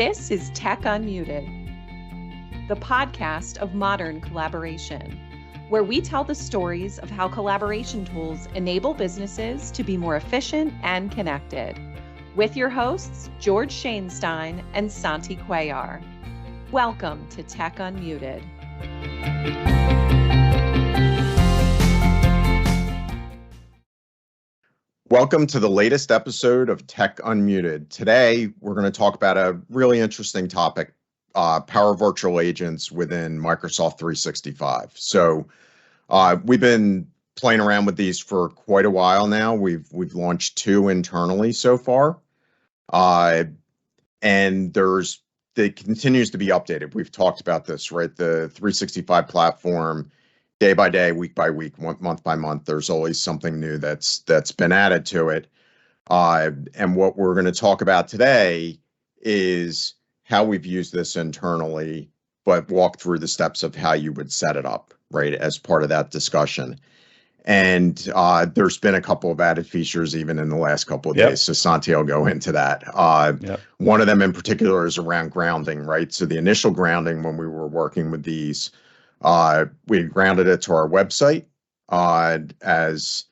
This is Tech Unmuted, the podcast of modern collaboration, where we tell the stories of how collaboration tools enable businesses to be more efficient and connected. With your hosts, George Schoenstein and Santi Cuellar. Welcome to Tech Unmuted. Welcome to the latest episode of Tech Unmuted. Today, we're going to talk about a really interesting topic, Power Virtual Agents within Microsoft 365. So we've been playing around with these for quite a while now. We've launched 2 internally so far, and it continues to be updated. We've talked about this, right? The 365 platform, day by day, week by week, month by month, there's always something new that's been added to it. And what we're going to talk about today is how we've used this internally, but walk through the steps of how you would set it up, right, as part of that discussion. And there's been a couple of added features even in the last couple of days. So Santi will go into that. One of them in particular is around grounding, right? So the initial grounding when we were working with these, we grounded it to our website as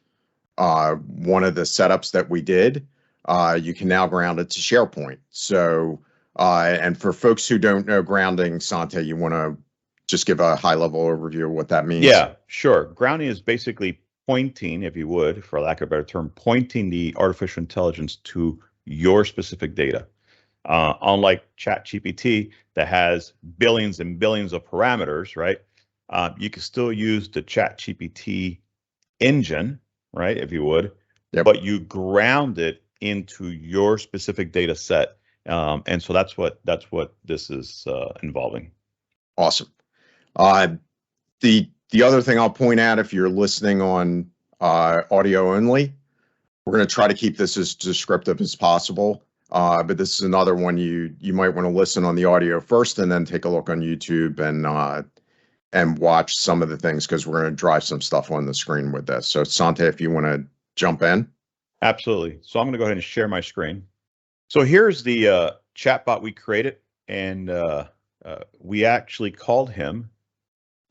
one of the setups that we did. You can now ground it to SharePoint. So, and for folks who don't know grounding, Santi, you want to just give a high-level overview of what that means? Yeah, sure. Grounding is basically pointing, if you would, for lack of a better term, pointing the artificial intelligence to your specific data. Unlike ChatGPT that has billions and billions of parameters, right? You can still use the ChatGPT engine, right, if you would, but you ground it into your specific data set. And so that's what this is involving. Awesome. The other thing I'll point out, if you're listening on audio only, we're going to try to keep this as descriptive as possible. But this is another one you might want to listen on the audio first and then take a look on YouTube and watch some of the things, because we're going to drive some stuff on the screen with this. So Santi, if you want to jump in. Absolutely. So I'm going to go ahead and share my screen. So here's the chatbot we created, and we actually called him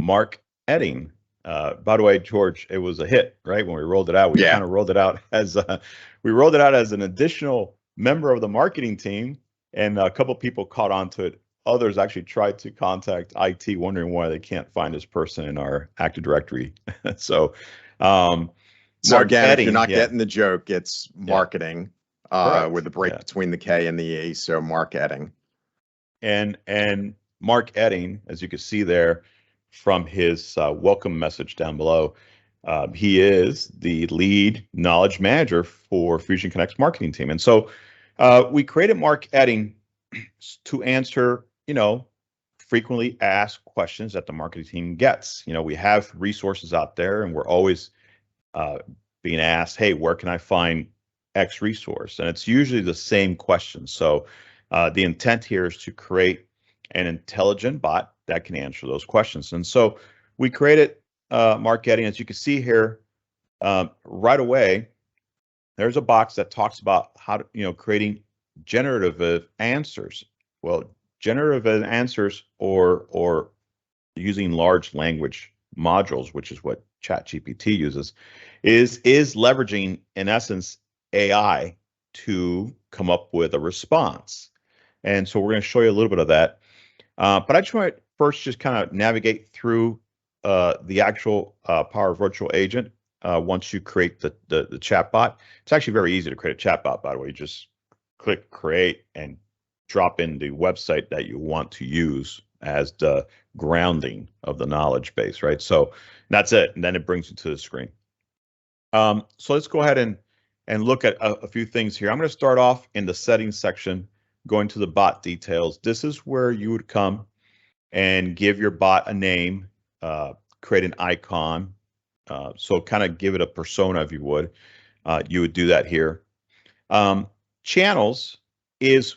Mark Eting. By the way, George, it was a hit, right? When we rolled it out, we kind of rolled it out as an additional member of the marketing team, and a couple of people caught on to it. Others actually tried to contact IT, wondering why they can't find this person in our Active Directory. So again, if you're not getting the joke, it's marketing with the break between the K and the E. So Mark Eting. And Mark Eting, as you can see there from his welcome message down below, he is the lead knowledge manager for Fusion Connect's marketing team. And so we created Mark Eting to answer, frequently asked questions that the marketing team gets. We have resources out there, and we're always being asked, hey, where can I find X resource? And it's usually the same question. So the intent here is to create an intelligent bot that can answer those questions. And so we created Mark Eting. As you can see here, right away, there's a box that talks about how to, creating generative answers. Well, generative answers or using large language modules, which is what ChatGPT uses, is leveraging, in essence, AI to come up with a response. And so we're going to show you a little bit of that. But I just want to first just kind of navigate through the actual Power Virtual Agent once you create the chatbot. It's actually very easy to create a chatbot, by the way. You just click create and drop in the website that you want to use as the grounding of the knowledge base, right? So that's it, and then it brings you to the screen. So let's go ahead and look at a few things here. I'm going to start off in the settings section, going to the bot details. This is where you would come and give your bot a name, create an icon. So kind of give it a persona, if you would. You would do that here. Channels is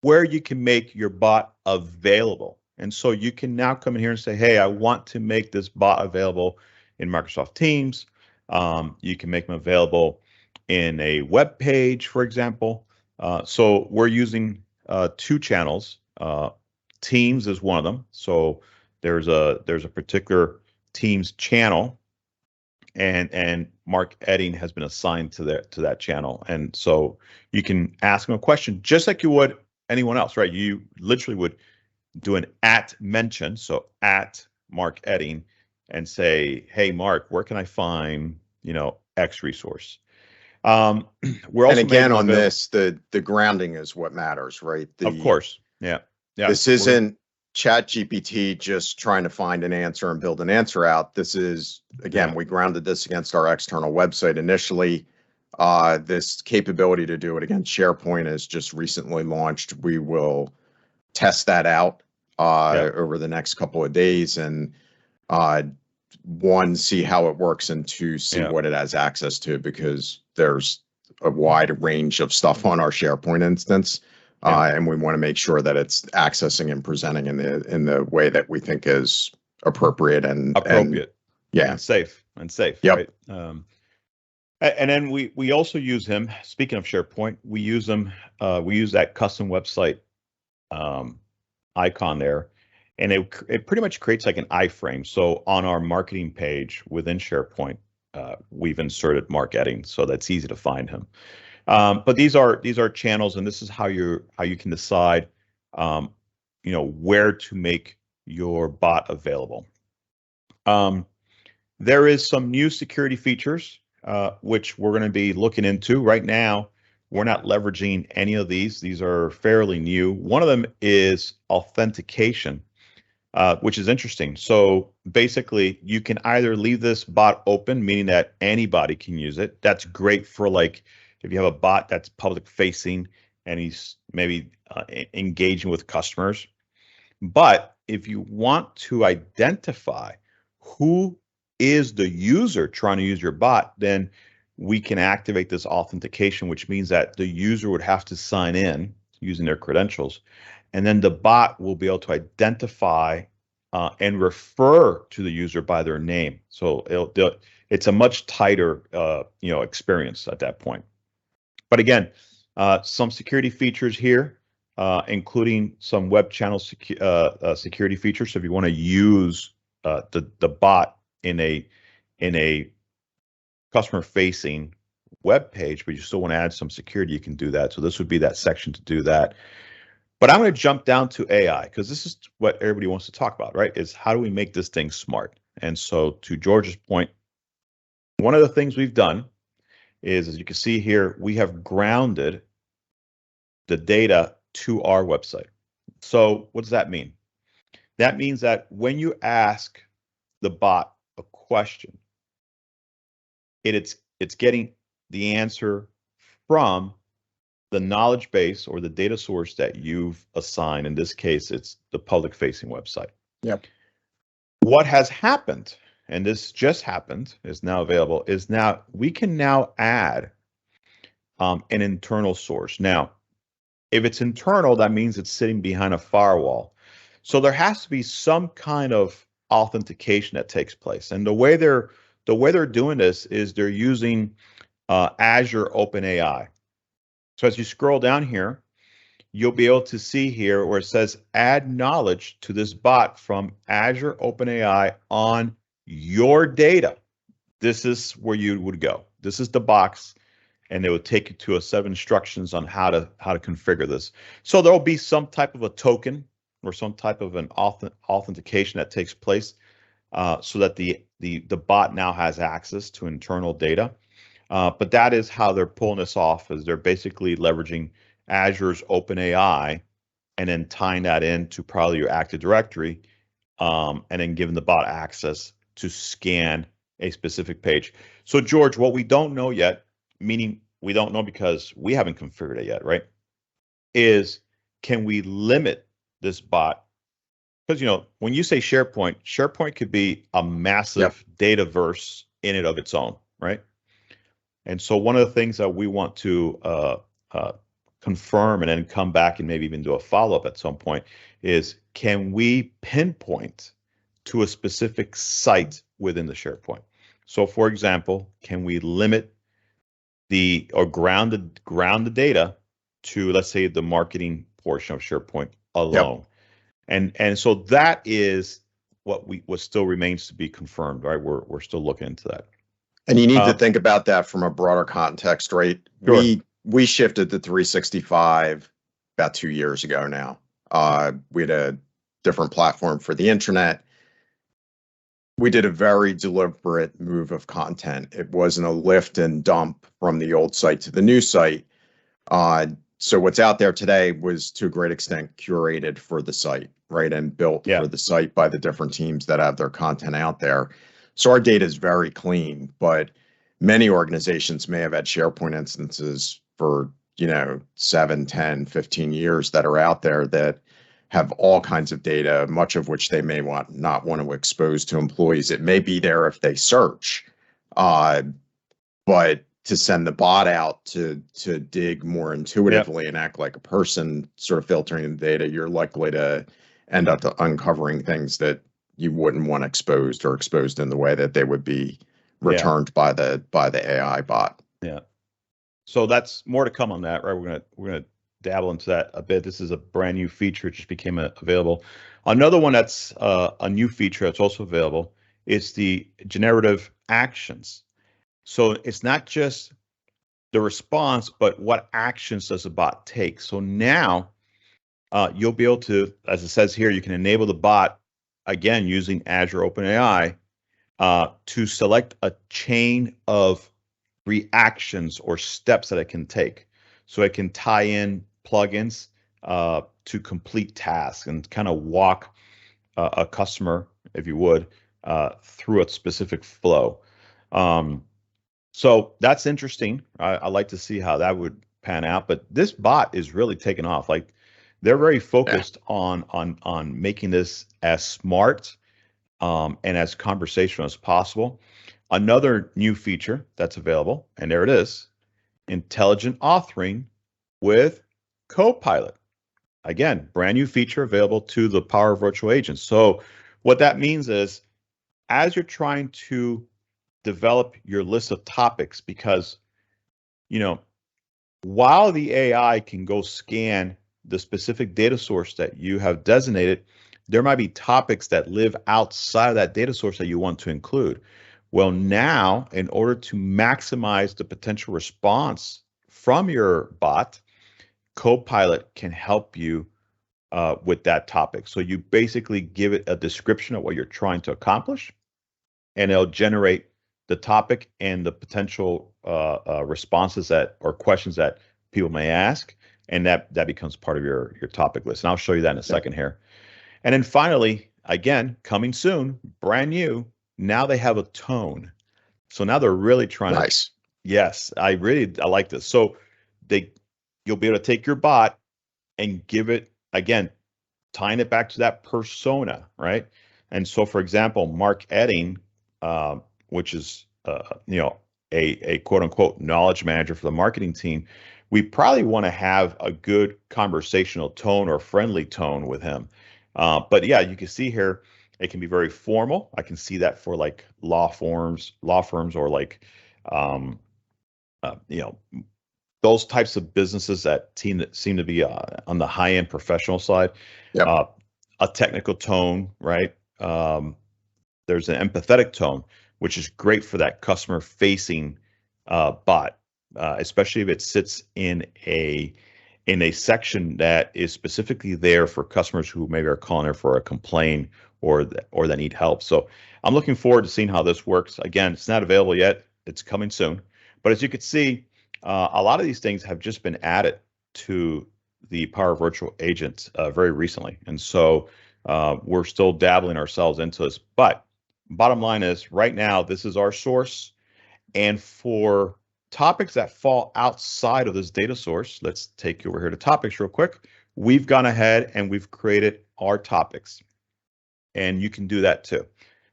where you can make your bot available. And so you can now come in here and say, hey, I want to make this bot available in Microsoft Teams. You can make them available in a web page, for example. So we're using two channels. Teams is one of them. So there's a particular Teams channel, and Mark Eting has been assigned to that channel, and so you can ask him a question just like you would anyone else, right? You literally would do an @ mention, so @ Mark Eting, and say, "Hey, Mark, where can I find X resource?" We're also And again, on available. this, the grounding is what matters, right? Of course, yeah. This isn't ChatGPT just trying to find an answer and build an answer out. This is, again, we grounded this against our external website initially. This capability to do it against SharePoint is just recently launched. We will test that out over the next couple of days, and one, see how it works, and two, see what it has access to, because there's a wide range of stuff on our SharePoint instance. And we want to make sure that it's accessing and presenting in the way that we think is appropriate and safe. Yep. Right. And then we also use him. Speaking of SharePoint, we use him. We use that custom website icon there, and it pretty much creates like an iframe. So on our marketing page within SharePoint, we've inserted Mark Eting, so that's easy to find him. But these are channels, and this is how you can decide, where to make your bot available. There is some new security features, which we're going to be looking into. Right now, we're not leveraging any of these. These are fairly new. One of them is authentication, which is interesting. So basically, you can either leave this bot open, meaning that anybody can use it. That's great for, like, if you have a bot that's public facing and he's maybe engaging with customers. But if you want to identify who is the user trying to use your bot, then we can activate this authentication, which means that the user would have to sign in using their credentials, and then the bot will be able to identify and refer to the user by their name. So it's a much tighter experience at that point. But again, some security features here, including some web channel security features. So if you want to use the bot in a customer-facing web page, but you still want to add some security, you can do that. So this would be that section to do that. But I'm going to jump down to AI, because this is what everybody wants to talk about, right? Is how do we make this thing smart? And so to George's point, one of the things we've done is, as you can see here, we have grounded the data to our website. So what does that mean? That means that when you ask the bot a question, it's getting the answer from the knowledge base or the data source that you've assigned. In this case, it's the public facing website. Yep. What has happened, and this just happened, is now available, is now we can now add an internal source. Now, if it's internal, that means it's sitting behind a firewall. So there has to be some kind of authentication that takes place. And the way they're doing this is they're using Azure OpenAI. So as you scroll down here, you'll be able to see here where it says add knowledge to this bot from Azure OpenAI on your data. This is where you would go. This is the box, and it would take you to a set of instructions on how to configure this. So there'll be some type of a token or some type of an authentication that takes place, so that the bot now has access to internal data. But that is how they're pulling this off, is they're basically leveraging Azure's OpenAI and then tying that into probably your Active Directory, and then giving the bot access to scan a specific page. So George, what we don't know yet, meaning we don't know because we haven't configured it yet, right, is can we limit this bot? Because, when you say SharePoint could be a massive dataverse in and of its own, right? And so one of the things that we want to confirm and then come back and maybe even do a follow-up at some point is, can we pinpoint to a specific site within the SharePoint? So for example, can we limit ground the data to, let's say, the marketing portion of SharePoint alone. And so that is what still remains to be confirmed, right? We're still looking into that. And you need to think about that from a broader context, right? Sure. We shifted to 365 about 2 years ago now. We had a different platform for the internet. We did a very deliberate move of content. It wasn't a lift and dump from the old site to the new site. So what's out there today was to a great extent curated for the site, right? And built for the site by the different teams that have their content out there. So our data is very clean, but many organizations may have had SharePoint instances for, 7, 10, 15 years that are out there that have all kinds of data, much of which they may not want to expose to employees. It may be there if they search, but to send the bot out to dig more intuitively and act like a person sort of filtering the data, you're likely to end up uncovering things that you wouldn't want exposed or exposed in the way that they would be returned by the AI bot. Yeah. So that's more to come on that, right? We're gonna dabble into that a bit. This is a brand new feature. It just became available. Another one that's a new feature that's also available is the generative actions. So it's not just the response, but what actions does the bot take? So now you'll be able to, as it says here, you can enable the bot, again, using Azure OpenAI, to select a chain of reactions or steps that it can take. So it can tie in plugins to complete tasks and kind of walk a customer, if you would, through a specific flow. So that's interesting. I like to see how that would pan out. But this bot is really taking off. Like they're very focused on making this as smart and as conversational as possible. Another new feature that's available, and there it is, intelligent authoring with Copilot. Again, brand new feature available to the Power of Virtual Agents. So what that means is, as you're trying to develop your list of topics, because, while the AI can go scan the specific data source that you have designated, there might be topics that live outside of that data source that you want to include. Well, now, in order to maximize the potential response from your bot, Copilot can help you with that topic. So you basically give it a description of what you're trying to accomplish, and it'll generate the topic and the potential responses or questions that people may ask, and that becomes part of your topic list. And I'll show you that in a second here. And then finally, again, coming soon, brand new, now they have a tone. So now they're really trying to. Yes, I like this. So you'll be able to take your bot and give it, again, tying it back to that persona, right? And so, for example, Mark Eting, which is a quote unquote knowledge manager for the marketing team, we probably want to have a good conversational tone or friendly tone with him. But yeah, you can see here, it can be very formal. I can see that for like law firms, or like, those types of businesses that seem to be on the high end professional side. A technical tone, right? There's an empathetic tone, which is great for that customer facing bot, especially if it sits in a section that is specifically there for customers who maybe are calling there for a complaint or that need help. So I'm looking forward to seeing how this works. Again, it's not available yet. It's coming soon. But as you can see, a lot of these things have just been added to the Power Virtual Agent very recently. And so we're still dabbling ourselves into this. But bottom line is, right now, this is our source. And for topics that fall outside of this data source, let's take you over here to topics real quick. We've gone ahead and we've created our topics. And you can do that too.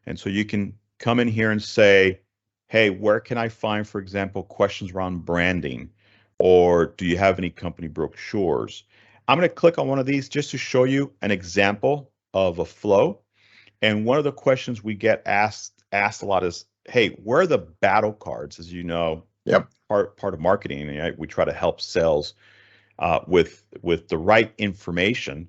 And so you can come in here and say, hey, where can I find, for example, questions around branding? Or do you have any company brochures? I'm going to click on one of these just to show you an example of a flow. And one of the questions we get asked a lot is, hey, where are the battle cards? As you know, part of marketing, right? We try to help sales with the right information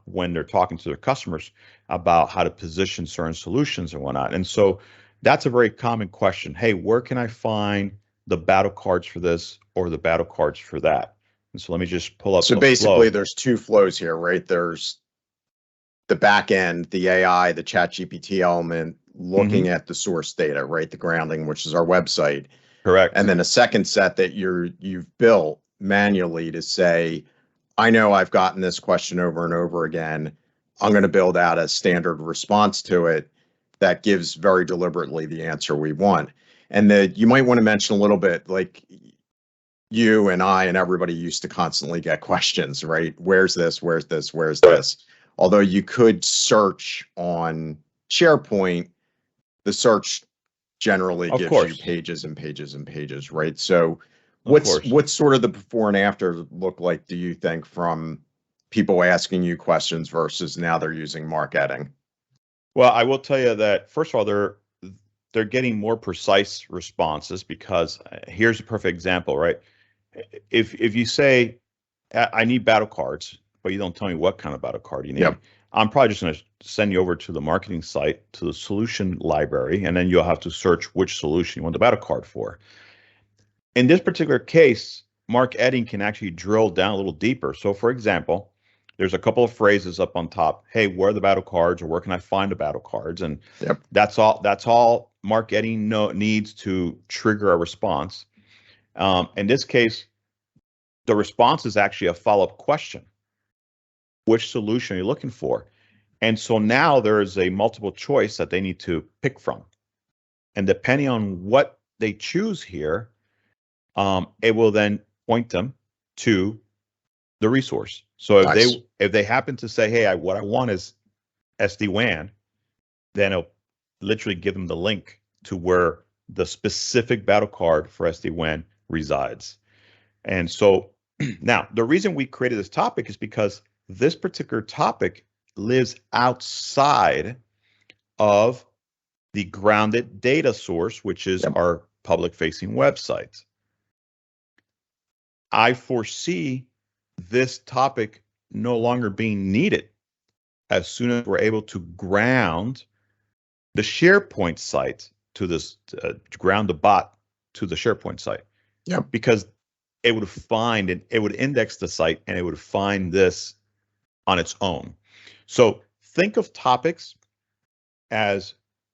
when they're talking to their customers about how to position certain solutions and whatnot. And so that's a very common question. Hey, where can I find the battle cards for this or the battle cards for that? And so let me just pull up So the basically, flow. there's two flows here, right? There's the back end, the AI, the chat GPT element, looking at the source data, right? The grounding, which is our website. Correct. And then a second set that you've built manually to say, I know I've gotten this question over and over again. I'm going to build out a standard response to it that gives very deliberately the answer we want. And that you might want to mention a little bit, like you and I and everybody used to constantly get questions, right? Where's this? Where's this? Where's this? Although you could search on SharePoint, the search generally Of gives course. you pages and pages and pages, right? So Of course. what's sort of the before and after look like, do you think, from people asking you questions versus now they're using Mark Eting? Well, I will tell you that, first of all, they're getting more precise responses because here's a perfect example, right? If you say, I need battle cards, but you don't tell me what kind of battle card you need, Yep. I'm probably just going to send you over to the marketing site, to the solution library, and then you'll have to search which solution you want the battle card for. In this particular case, Mark Eting can actually drill down a little deeper. So, for example, there's a couple of phrases up on top. Hey, where are the battle cards, or where can I find the battle cards? And that's all Mark Eting needs to trigger a response. In this case, the response is actually a follow-up question. Which solution are you looking for? And so now there is a multiple choice that they need to pick from. And depending on what they choose here, it will then point them to the resource. So if they happen to say, hey, what I want is SD-WAN, then it'll literally give them the link to where the specific battle card for SD-WAN resides. And so now the reason we created this topic is because this particular topic lives outside of the grounded data source, which is our public-facing website. I foresee this topic no longer being needed as soon as we're able to ground the SharePoint site to this, ground the bot to the SharePoint site. Because it would find and it would index the site and it would find this on its own. So think of topics as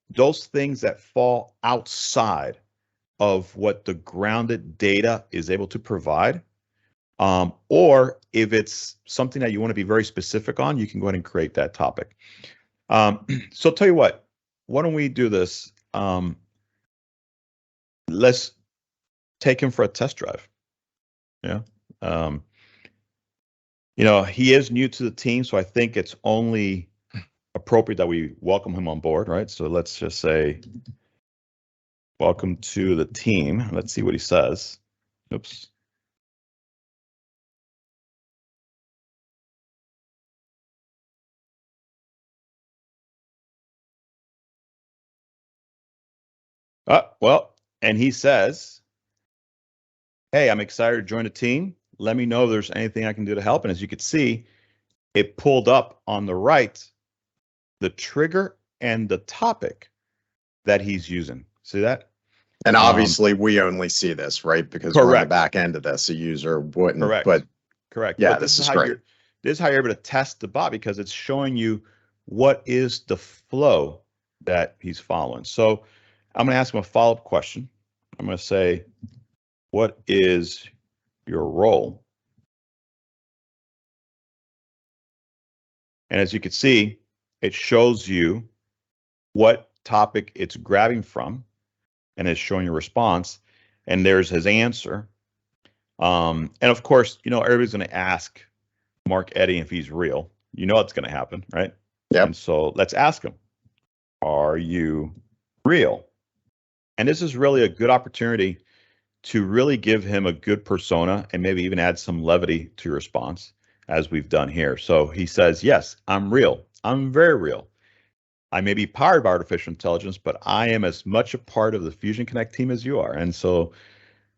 those things that fall outside of what the grounded data is able to provide. Or if it's something that you want to be very specific on, you can go ahead and create that topic. So tell you what, why don't we do this? Let's take him for a test drive. Yeah. He is new to the team, so I think it's only appropriate that we welcome him on board, right? So let's just say, welcome to the team. Let's see what he says. Oops. Well, and he says, hey, I'm excited to join the team. Let me know if there's anything I can do to help. And as you can see, it pulled up on the right the trigger and the topic that he's using. See that? And obviously, we only see this, right? Because we're on the back end of this. A user wouldn't. Correct. But correct. Yeah, but this is great. This is how you're able to test the bot, because it's showing you what is the flow that he's following. So I'm going to ask him a follow-up question. I'm going to say, what is your role? And as you can see, it shows you what topic it's grabbing from, and it's showing your response. And there's his answer. And of course, everybody's going to ask Mark Eting if he's real. You know what's going to happen, right? Yep. And so let's ask him, are you real? And this is really a good opportunity to really give him a good persona and maybe even add some levity to your response, as we've done here. So he says, yes, I'm real. I'm very real. I may be powered by artificial intelligence, but I am as much a part of the Fusion Connect team as you are. And so,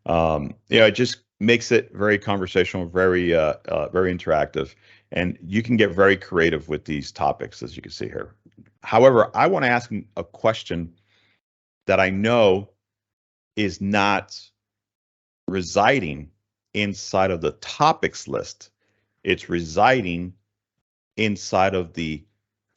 it just makes it very conversational, very interactive, and you can get very creative with these topics, as you can see here. However, I want to ask him a question that I know is not residing inside of the topics list. It's residing inside of the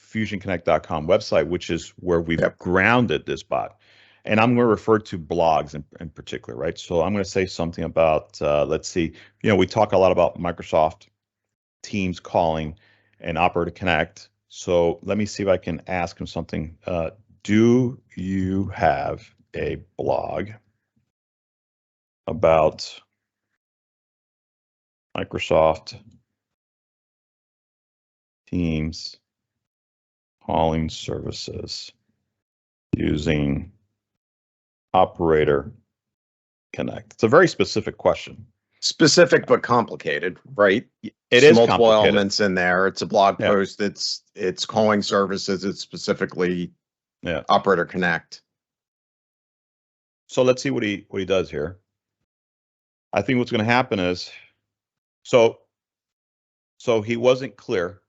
fusionconnect.com website, which is where we've grounded this bot. And I'm going to refer to blogs in particular, right? So I'm going to say something about, let's see, we talk a lot about Microsoft Teams calling and Operator Connect. So let me see if I can ask him something. Do you have a blog about Microsoft Teams calling services using Operator Connect? It's a very specific question. Specific but complicated, right? It is multiple complicated. Elements in there. It's a blog post. It's calling services. It's specifically Operator Connect. So let's see what he does here. I think what's going to happen is, so he wasn't clear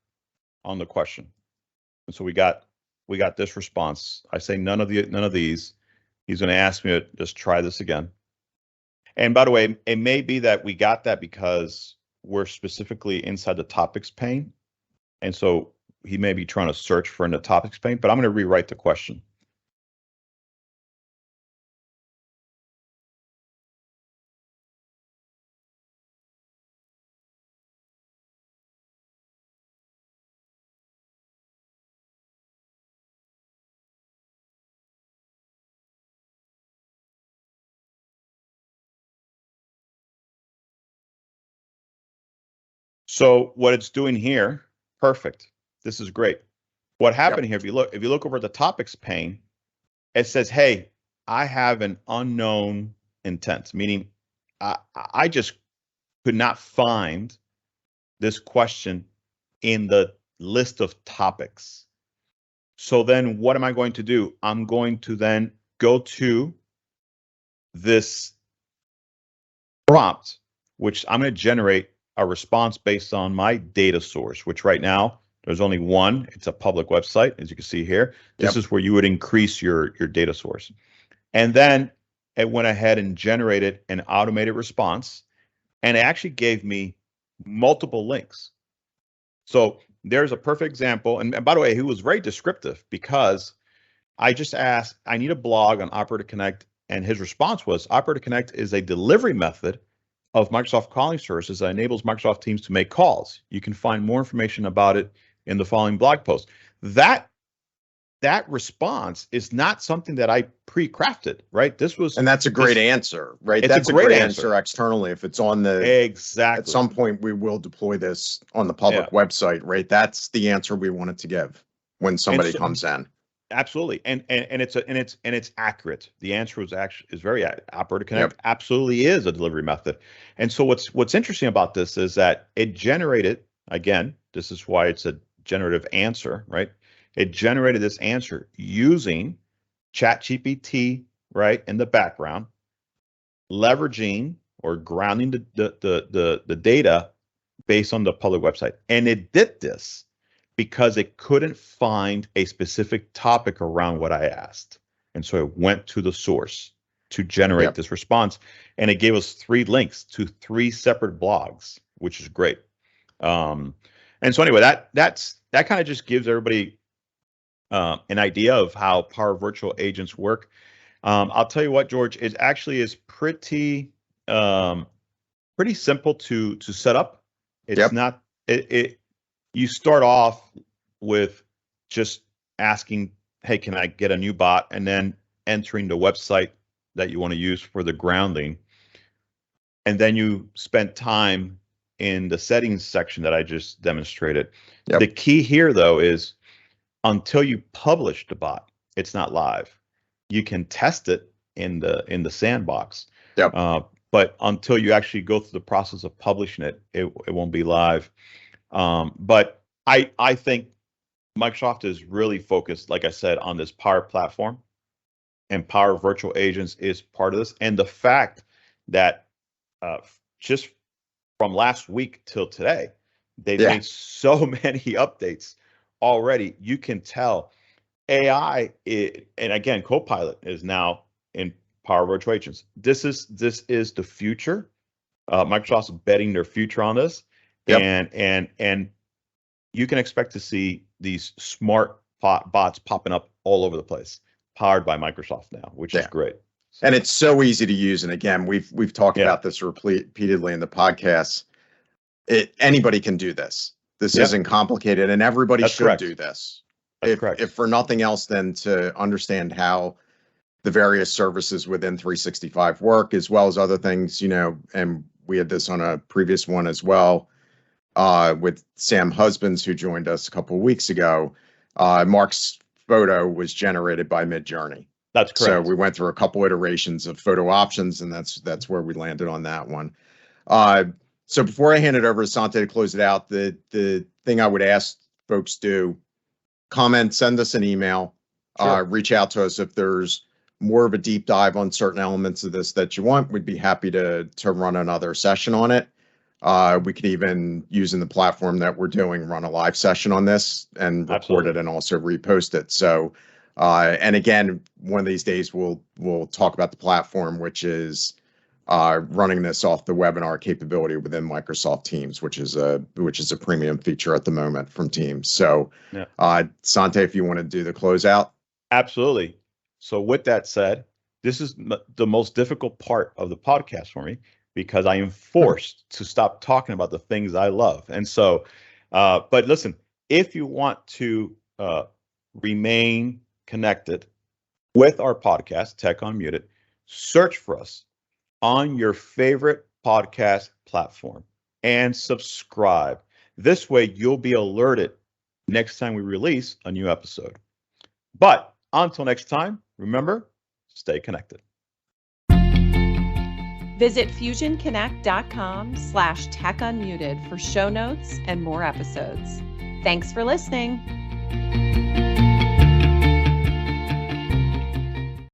on the question, and so we got this response. I say none of these. He's going to ask me to just try this again. And by the way, it may be that we got that because we're specifically inside the topics pane, and so he may be trying to search for in the topics pane. But I'm going to rewrite the question. So what it's doing here, perfect. This is great. What happened here, if you look over the topics pane, it says, hey, I have an unknown intent, meaning I just could not find this question in the list of topics. So then what am I going to do? I'm going to then go to this prompt, which I'm going to generate a response based on my data source, which right now there's only one. It's a public website, as you can see here. This is where you would increase your data source. And then it went ahead and generated an automated response, and it actually gave me multiple links. So there's a perfect example. And by the way, he was very descriptive because I just asked, I need a blog on Operator Connect, and his response was, Operator Connect is a delivery method of Microsoft calling services that enables Microsoft Teams to make calls. You can find more information about it in the following blog post. That response is not something that I pre-crafted, right? And that's a great answer, right? That's a great answer externally. If it's on the at some point we will deploy this on the public website, right? That's the answer we wanted to give when somebody comes in. Absolutely, and it's accurate. The answer is very accurate. Operator Connect absolutely is a delivery method. And so what's interesting about this is that it generated, again, this is why it's a generative answer, right? It generated this answer using ChatGPT, right, in the background, leveraging or grounding the data based on the public website. And it did this because it couldn't find a specific topic around what I asked. And so it went to the source to generate this response. And it gave us 3 links to 3 separate blogs, which is great. And so anyway, that kind of just gives everybody an idea of how Power Virtual Agents work. I'll tell you what, George, it actually is pretty simple to set up. It's not you start off with just asking, hey, can I get a new bot? And then entering the website that you want to use for the grounding. And then you spend time in the settings section that I just demonstrated. The key here, though, is until you publish the bot, it's not live. You can test it in the sandbox. But until you actually go through the process of publishing it, it won't be live. But I think Microsoft is really focused, like I said, on this Power Platform, and Power Virtual Agents is part of this. And the fact that just from last week till today, they've Yeah. made so many updates already. You can tell AI, and again, Copilot is now in Power Virtual Agents. This is the future. Microsoft's betting their future on this, Yep. and you can expect to see these smart bots popping up all over the place, powered by Microsoft now, which is great. And it's so easy to use. And again, we've talked about this repeatedly in the podcast. Anybody can do this. This isn't complicated, and everybody should do this. If for nothing else than to understand how the various services within 365 work, as well as other things, and we had this on a previous one as well, with Sam Husbands, who joined us a couple of weeks ago. Mark's photo was generated by Midjourney. That's correct. So we went through a couple iterations of photo options, and that's where we landed on that one. So before I hand it over to Santi to close it out, the thing I would ask folks do, comment, send us an email, reach out to us if there's more of a deep dive on certain elements of this that you want. We'd be happy to run another session on it. We could even, using the platform that we're doing, run a live session on this and record it and also repost it. So, and again, one of these days we'll talk about the platform, which is running this off the webinar capability within Microsoft Teams, which is a premium feature at the moment from Teams. So, Santi, if you want to do the closeout. Absolutely. So with that said, this is the most difficult part of the podcast for me, because I am forced to stop talking about the things I love. And so, but listen, if you want to remain connected with our podcast, Tech Unmuted, search for us on your favorite podcast platform and subscribe. This way you'll be alerted next time we release a new episode. But until next time, remember, stay connected. Visit fusionconnect.com/techunmuted for show notes and more episodes. Thanks for listening.